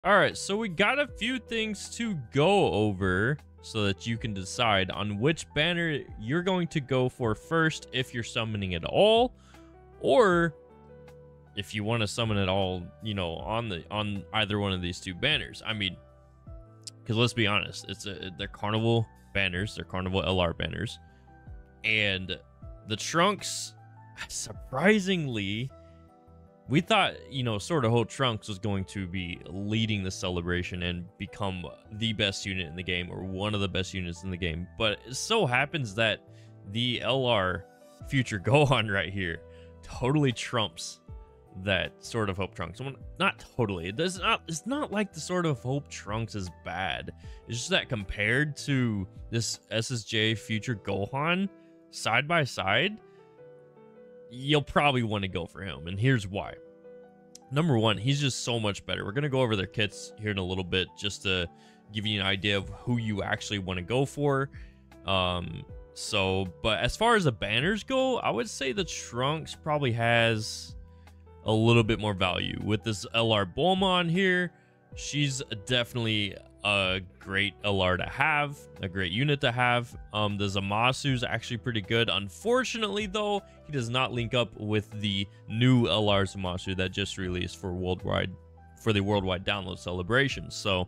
All right, so we got a few things to go over so that you can decide on which banner you're going to go for first if you're summoning at all, or if you want to summon it all, on either one of these two banners. I mean, because let's be honest, they're Carnival banners, they're Carnival LR banners, and the Trunks, surprisingly, we thought, Sword of Hope Trunks was going to be leading the celebration and become the best unit in the game, or one of the best units in the game. But it so happens that the LR Future Gohan right here totally trumps that Sword of Hope Trunks. Well, not totally. It's not like the Sword of Hope Trunks is bad. It's just that compared to this SSJ Future Gohan side by side, you'll probably want to go for him, and here's why. Number one, he's just so much better. We're going to go over their kits here in a little bit just to give you an idea of who you actually want to go for. But as far as the banners go, I would say the Trunks probably has a little bit more value. With this LR Bulma on here, she's definitely a great LR to have, a great unit to have. The Zamasu's actually pretty good. Unfortunately, though, he does not link up with the new LR Zamasu that just released for the worldwide download celebration. So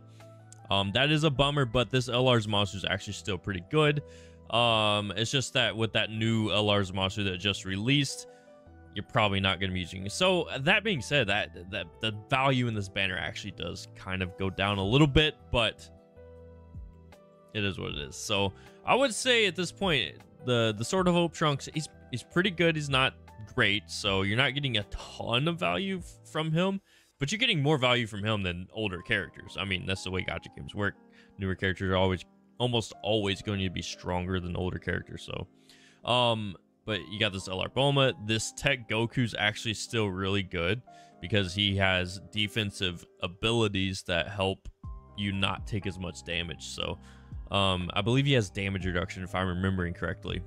that is a bummer, but this LR Zamasu is actually still pretty good. It's just that with that new LR Zamasu that just released, you're probably not going to be using it. So that being said, that the value in this banner actually does kind of go down a little bit, but it is what it is. So I would say at this point, the Sword of Hope Trunks, he's pretty good. He's not great, so you're not getting a ton of value from him, but you're getting more value from him than older characters. I mean, that's the way gacha games work. Newer characters are almost always going to be stronger than older characters. So but you got this LR Bulma. This Tech Goku's actually still really good because he has defensive abilities that help you not take as much damage. So I believe he has damage reduction, if I'm remembering correctly.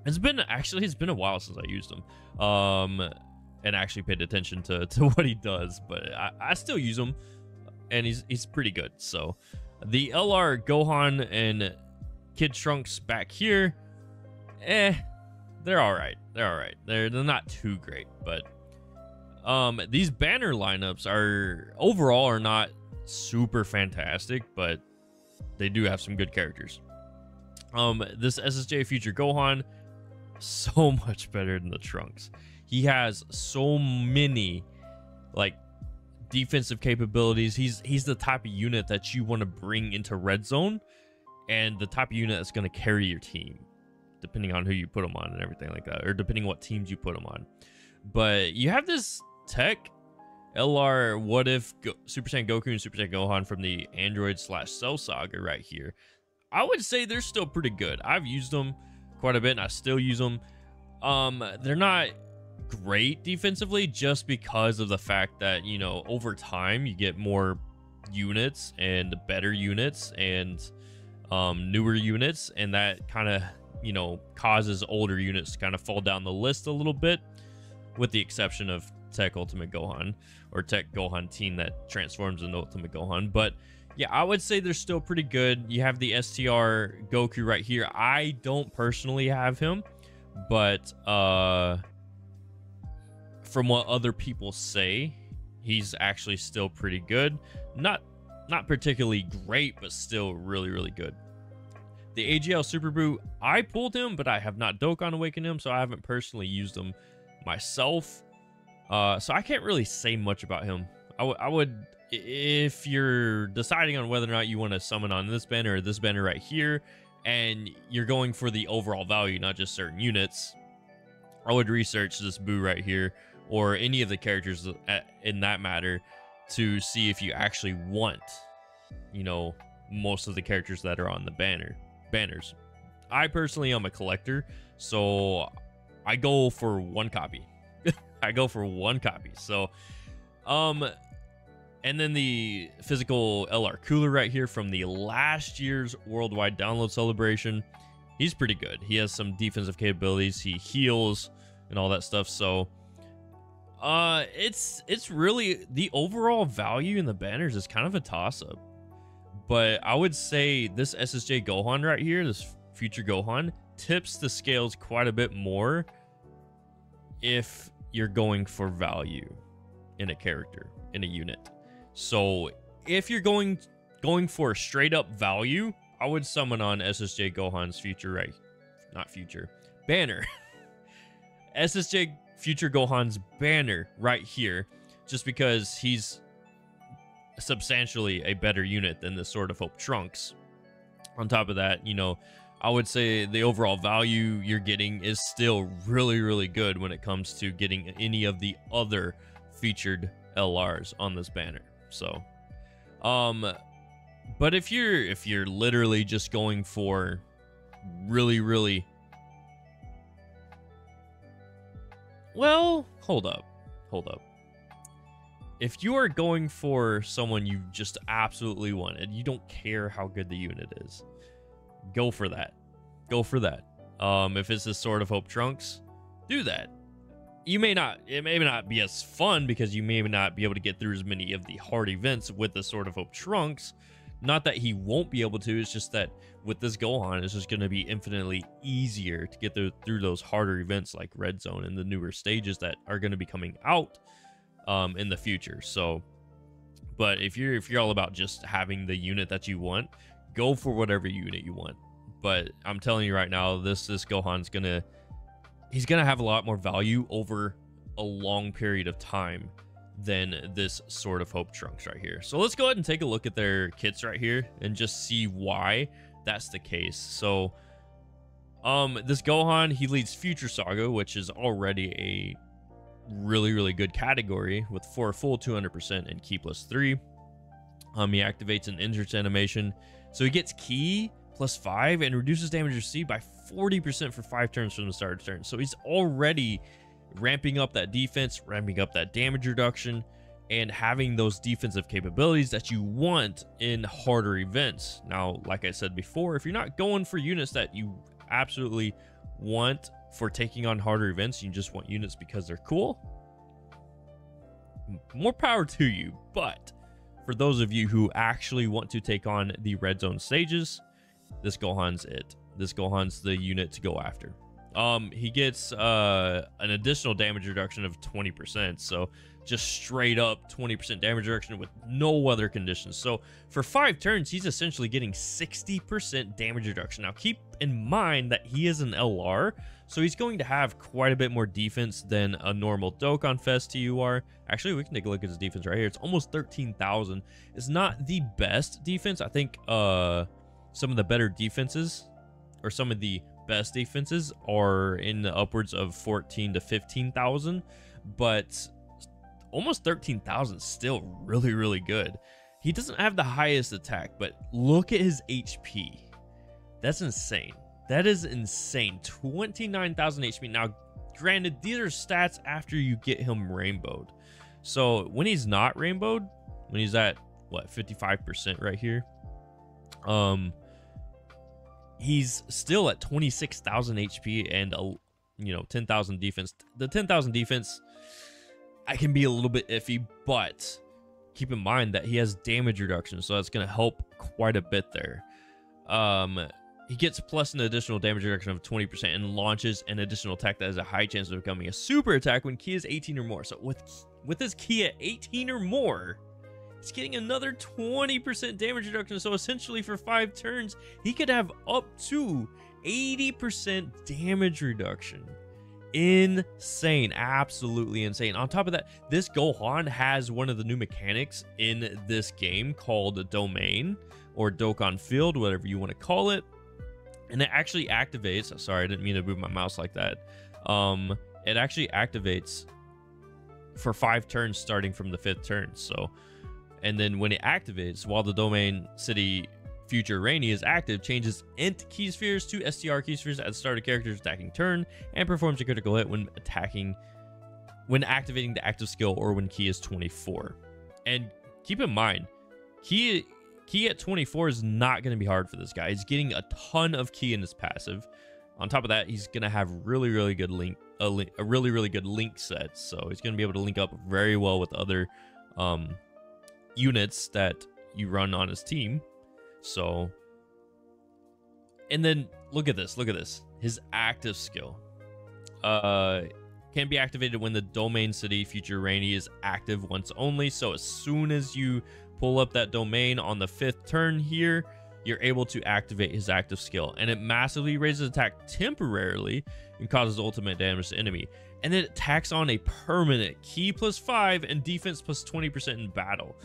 It's been a while since I used him and actually paid attention to what he does, but I still use him, and he's pretty good. So the LR Gohan and Kid Trunks back here, they're all right. They're not too great, but these banner lineups are not super fantastic, but they do have some good characters. This SSJ Future Gohan, so much better than the Trunks. He has so many defensive capabilities. He's the type of unit that you want to bring into Red Zone, and the type of unit that's going to carry your team, depending on who you put them on and everything like that, or depending what teams you put them on. But you have this Tech LR What If Super Saiyan Goku and Super Saiyan Gohan from the Android/Cell Saga right here. I would say they're still pretty good. I've used them quite a bit, and I still use them. They're not great defensively just because of the fact that, over time you get more units and better units and newer units, and that kind of causes older units to kind of fall down the list a little bit, with the exception of Tech Ultimate Gohan, or Tech Gohan Teen that transforms into Ultimate Gohan. But yeah, I would say they're still pretty good. You have the STR Goku right here. I don't personally have him, but from what other people say, he's actually still pretty good. Not particularly great, but still really, really good. The AGL Super Buu, I pulled him, but I have not Dokkan awakened him, so I haven't personally used him myself. So I can't really say much about him. I would, if you're deciding on whether or not you want to summon on this banner or this banner right here, and you're going for the overall value, not just certain units, I would research this Buu right here, or any of the characters in that matter, to see if you actually want, most of the characters that are on the banners. I personally am a collector, so I go for one copy. So and then the physical LR Cooler right here from the last year's worldwide download celebration, he's pretty good. He has some defensive capabilities, he heals and all that stuff. So It's really the overall value in the banners is kind of a toss-up. But I would say this SSJ Gohan right here, this future Gohan, tips the scales quite a bit more if you're going for value in a character, in a unit. So if you're going for straight up value, I would summon on SSJ Gohan's banner. SSJ future Gohan's banner right here, just because he's substantially a better unit than the Sword of Hope Trunks. On top of that, you know, I would say the overall value you're getting is still really, really good when it comes to getting any of the other featured LRs on this banner. So, but if you're literally just going for really, well, hold up. If you are going for someone you just absolutely wanted, you don't care how good the unit is, go for that. If it's the Sword of Hope Trunks, do that. It may not be as fun because you may not be able to get through as many of the hard events with the Sword of Hope Trunks. Not that he won't be able to, it's just that with this Gohan, it's just going to be infinitely easier to get through those harder events like Red Zone and the newer stages that are going to be coming out in the future. So, but if you're all about just having the unit that you want, go for whatever unit you want. But I'm telling you right now, this Gohan's he's gonna have a lot more value over a long period of time than this Sword of Hope Trunks right here. So let's go ahead and take a look at their kits right here and just see why that's the case. So this Gohan, he leads Future Saga, which is already a really good category with 4 full 200% and Ki +3. He activates an insert animation, so he gets Ki +5 and reduces damage received by 40% for 5 turns from the start of turn. So he's already ramping up that defense, ramping up that damage reduction, and having those defensive capabilities that you want in harder events. Now, like I said before, if you're not going for units that you absolutely want for taking on harder events, you just want units because they're cool, more power to you. But for those of you who actually want to take on the Red Zone stages, this Gohan's it. This Gohan's the unit to go after. He gets an additional damage reduction of 20%, so just straight up 20% damage reduction with no other conditions. So for 5 turns, he's essentially getting 60% damage reduction. Now keep in mind that he is an LR, so he's going to have quite a bit more defense than a normal Dokkan Fest TUR. Actually, we can take a look at his defense right here. It's almost 13,000. It's not the best defense. I think some of the better defenses, or some of the best defenses, are in the upwards of 14 to 15,000, but almost 13,000 is still really good. He doesn't have the highest attack, but look at his HP. That's insane. That is insane. 29,000 HP. Now, granted, these are stats after you get him rainbowed. So when he's not rainbowed, when he's at what, 55% right here, he's still at 26,000 HP and 10,000 defense. The 10,000 defense, I can be a little bit iffy, but keep in mind that he has damage reduction, so that's going to help quite a bit there. He gets plus an additional damage reduction of 20% and launches an additional attack that has a high chance of becoming a super attack when Ki is 18 or more. So with his Ki at 18 or more, he's getting another 20% damage reduction. So essentially for 5 turns, he could have up to 80% damage reduction. Insane. Absolutely insane. On top of that, this Gohan has one of the new mechanics in this game called Domain, or Dokkan Field, whatever you want to call it. And it actually activates, sorry, I didn't mean to move my mouse like that. It actually activates for 5 turns starting from the 5th turn. So, and then when it activates, while the Domain City Future Rainy is active, changes int key spheres to STR key spheres at the start of character's attacking turn, and performs a critical hit when activating the active skill or when Ki is 24. And keep in mind, Ki at 24 is not going to be hard for this guy. He's getting a ton of Ki in his passive. On top of that, he's going to have really good a really, really good link set. So he's going to be able to link up very well with other units that you run on his team. So, and then look at this. Look at this. His active skill can be activated when the domain city future rainy is active once only. So as soon as you pull up that domain on the 5th turn here, you're able to activate his active skill, and it massively raises attack temporarily and causes ultimate damage to enemy. And then it tacks on a permanent key +5 and defense +20% in battle,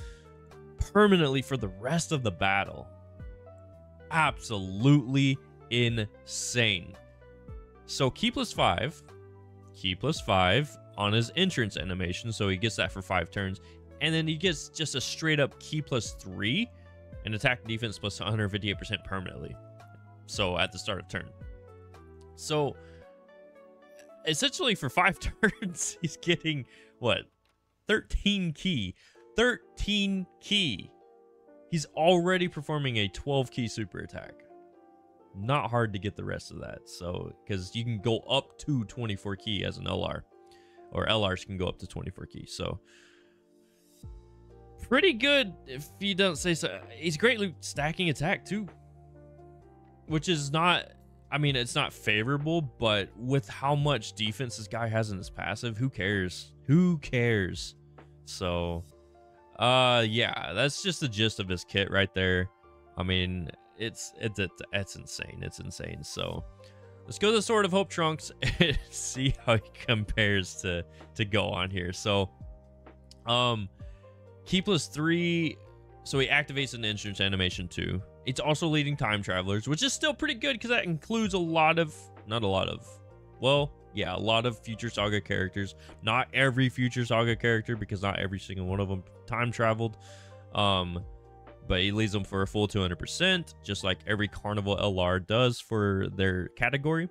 permanently for the rest of the battle. Absolutely insane. So key +5 on his entrance animation, so he gets that for 5 turns, and then he gets just a straight up key +3 and attack defense +158% permanently, so at the start of turn. So essentially for 5 turns he's getting what, 13 key. He's already performing a 12 key super attack. Not hard to get the rest of that. So, because you can go up to 24 key as an LR, or LRs can go up to 24 key. So, pretty good if you don't say so. He's greatly stacking attack too, which is not, I mean, it's not favorable, but with how much defense this guy has in his passive, who cares? Who cares? So, yeah, that's just the gist of his kit right there. I mean, it's insane. It's insane. So let's go to the Sword of Hope Trunks and see how he compares to Gohan here. So key +3, so he activates an entrance animation too. It's also leading time travelers, which is still pretty good because that includes a lot of Future Saga characters. Not every Future Saga character, because not every single one of them time traveled. But he leads them for a full 200%, just like every Carnival LR does for their category.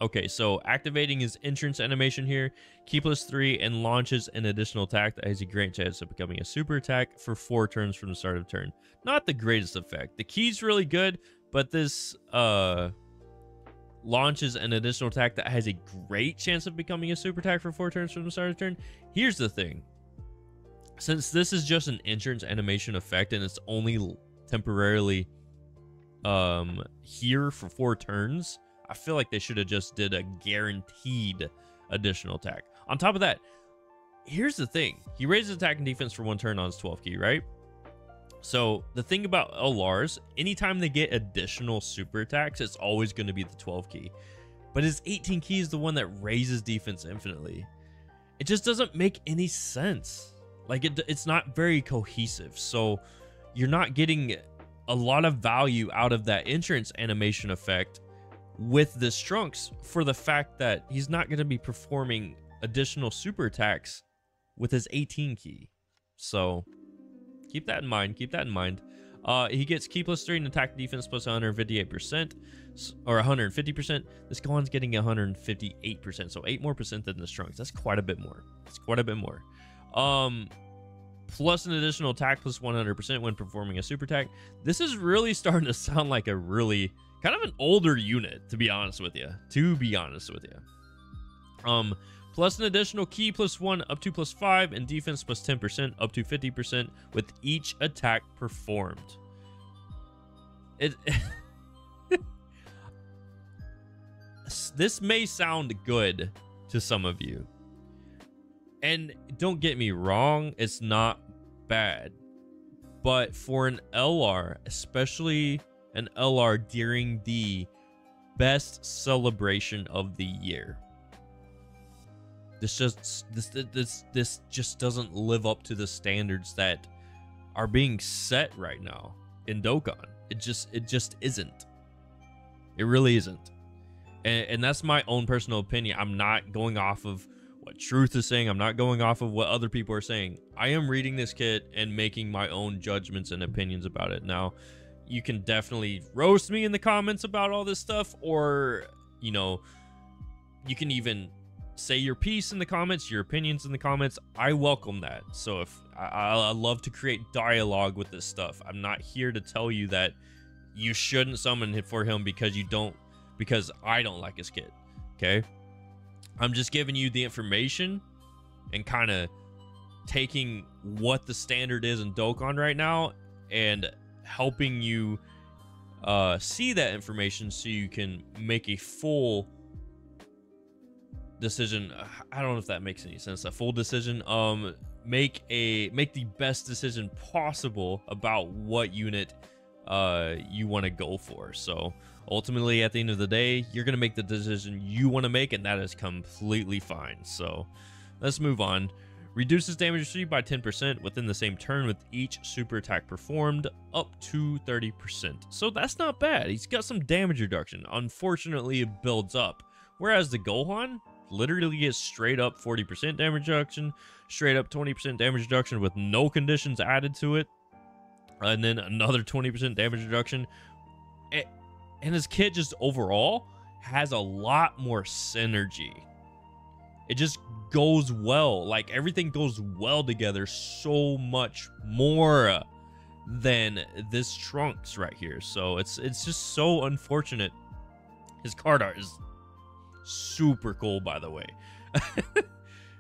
Okay, so activating his entrance animation here, key +3, and launches an additional attack that has a great chance of becoming a super attack for 4 turns from the start of turn. Not the greatest effect. The key's really good, but this launches an additional attack that has a great chance of becoming a super attack for 4 turns from the start of turn. Here's the thing. Since this is just an entrance animation effect and it's only temporarily here for 4 turns, I feel like they should have just did a guaranteed additional attack. On top of that, here's the thing. He raises attack and defense for 1 turn on his 12 key, right? So the thing about LRs, anytime they get additional super attacks, it's always going to be the 12 key. But his 18 key is the one that raises defense infinitely. It just doesn't make any sense. Like, it's not very cohesive. So you're not getting a lot of value out of that entrance animation effect with this Trunks, for the fact that he's not going to be performing additional super attacks with his 18 key. So keep that in mind. Keep that in mind. He gets key +3 and attack defense +158%, or 150%. This Gohan's getting 158%, so 8% more than this Trunks. That's quite a bit more. That's quite a bit more. Plus an additional attack +100% when performing a super attack. This is really starting to sound like a really kind of an older unit, to be honest with you. Plus an additional key +1 up to +5 and defense +10% up to 50% with each attack performed. This may sound good to some of you, and don't get me wrong, it's not bad, but for an LR, especially an LR during the best celebration of the year, this just doesn't live up to the standards that are being set right now in Dokkan. It just isn't. It really isn't. And that's my own personal opinion. I'm not going off of what Truth is saying. I'm not going off of what other people are saying. I am reading this kit and making my own judgments and opinions about it. Now, you can definitely roast me in the comments about all this stuff, or, you know, you can even say your piece in the comments, your opinions in the comments. I welcome that. So if I love to create dialogue with this stuff. I'm not here to tell you that you shouldn't summon for him because I don't like his kit. Okay. I'm just giving you the information and kind of taking what the standard is in Dokkan right now and helping you see that information so you can make a full decision. I don't know if that makes any sense. A full decision. Make the best decision possible about what unit you want to go for. So ultimately, at the end of the day, you're gonna make the decision you want to make, and that is completely fine. So let's move on. Reduces damage received by 10% within the same turn with each super attack performed, up to 30%. So that's not bad. He's got some damage reduction. Unfortunately, it builds up. Whereas the Gohan literally gets straight up 40% damage reduction, straight up 20% damage reduction with no conditions added to it, and then another 20% damage reduction. And his kit just overall has a lot more synergy. It just goes well. Like, everything goes well together so much more than this Trunks right here. So it's just so unfortunate. His card art is super cool, by the way.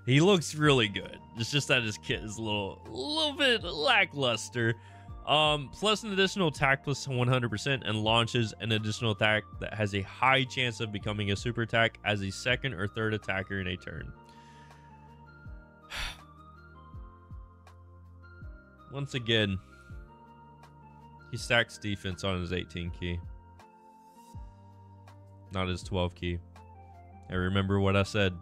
He looks really good. It's just that his kit is a little bit lackluster. Plus an additional attack plus 100% and launches an additional attack that has a high chance of becoming a super attack as a second or third attacker in a turn. Once again, he stacks defense on his 18 key, not his 12 key. And remember what I said.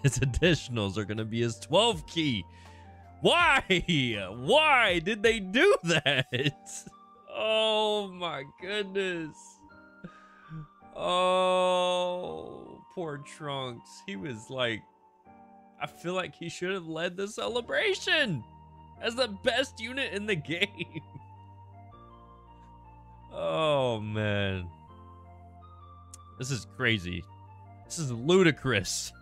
His additionals are going to be his 12 key. Why? Why did they do that? Oh my goodness. Oh, poor Trunks. He was like, I feel like he should have led the celebration as the best unit in the game. Oh man. This is crazy. This is ludicrous.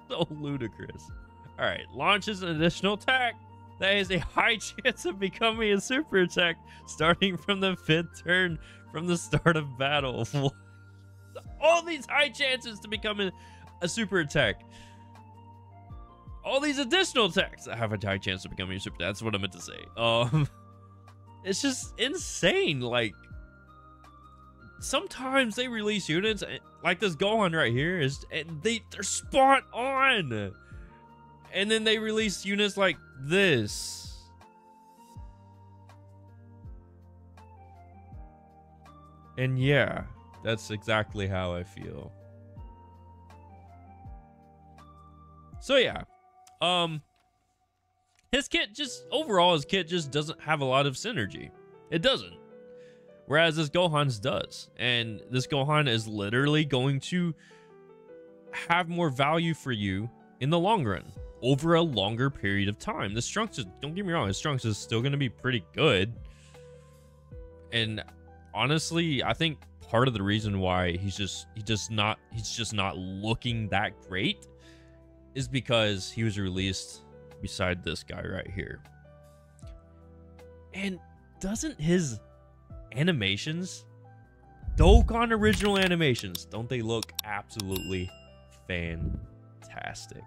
So ludicrous. All right, launches an additional attack that has a high chance of becoming a super attack starting from the 5th turn from the start of battle. All these high chances to become a super attack. All these additional attacks that have a high chance of becoming a super attack. That's what I meant to say. It's just insane. Like, sometimes they release units like this Gohan right here and they're spot on. And then they release units like this. And yeah, that's exactly how I feel. So yeah, his kit just doesn't have a lot of synergy. It doesn't. Whereas this Gohan's does. And this Gohan is literally going to have more value for you in the long run, over a longer period of time. This Trunks is, don't get me wrong, this Trunks is still going to be pretty good. And honestly, I think part of the reason why he's just not looking that great is because he was released beside this guy right here. And doesn't his animations, Dokkan original animations, don't they look absolutely fantastic?